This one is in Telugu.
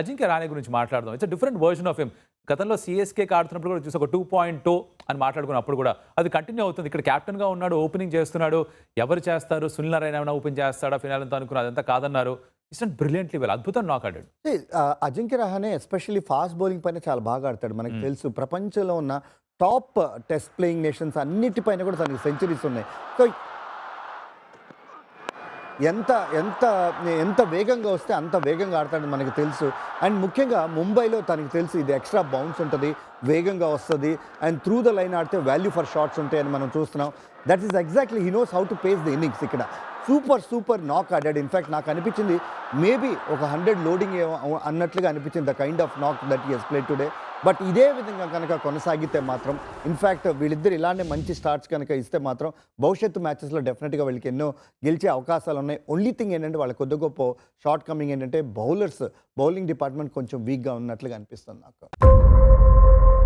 అజింక్య రాణే గురించి మాట్లాడదాం. It's different version of him. గతంలో సీఎస్కేకి ఆడుతున్నప్పుడు కూడా చూసి ఒక 2.2 అని మాట్లాడుకున్నప్పుడు కూడా అది కంటిన్యూ అవుతుంది. ఇక్కడ కెప్టెన్గా ఉన్నాడు, ఓపెనింగ్ చేస్తున్నాడు. ఎవరు చేస్తారు? సునీల్ నారాయణ ఏమైనా ఓపెన్ చేస్తాడా ఫినాల్ అంతా అనుకున్నారు, అదంతా కాదన్నారు. ఇట్స్ బ్రిలియంట్లీ వెల్, అద్భుతం నాక్ ఆడాడు. Ajinkya Rahane especially fast bowling పైన చాలా బాగా ఆడతాడు. మనకు తెలుసు ప్రపంచంలో ఉన్న టాప్ టెస్ట్ ప్లేయింగ్ నేషన్స్ అన్నిటిపైన కూడా తనకి సెంచరీస్ ఉన్నాయి. సో ఎంత ఎంత ఎంత వేగంగా వస్తే అంత వేగంగా ఆడతాడని మనకు తెలుసు. అండ్ ముఖ్యంగా ముంబైలో తనకు తెలుసు ఇది ఎక్స్ట్రా బౌన్స్ ఉంటుంది, వేగంగా వస్తుంది, అండ్ త్రూ ద లైన్ ఆడితే వాల్యూ ఫర్ షాట్స్ ఉంటాయని మనం చూస్తున్నాం. That is exactly he knows how to pace the innings. ఇక్కడ సూపర్ నాక్ ఆడాడు. ఇన్ఫ్యాక్ట్ నాకు అనిపించింది మేబీ ఒక 100 లోడింగ్ అన్నట్లుగా అనిపించింది the kind of knock that he he's played today. But ఇదే విధంగా కనుక కొనసాగితే మాత్రం ఇన్ఫ్యాక్ట్ వీళ్ళిద్దరు ఇలానే మంచి స్టార్ట్స్ కనుక ఇస్తే మాత్రం భవిష్యత్తు మ్యాచెస్లో డెఫినెట్గా వీళ్ళకి ఎన్నో గెలిచే అవకాశాలు ఉన్నాయి. ఓన్లీ థింగ్ ఏంటంటే వాళ్ళ కొద్ది గొప్ప షార్ట్ కమింగ్ ఏంటంటే బౌలింగ్ డిపార్ట్మెంట్ కొంచెం వీక్గా ఉన్నట్లుగా అనిపిస్తుంది నాకు.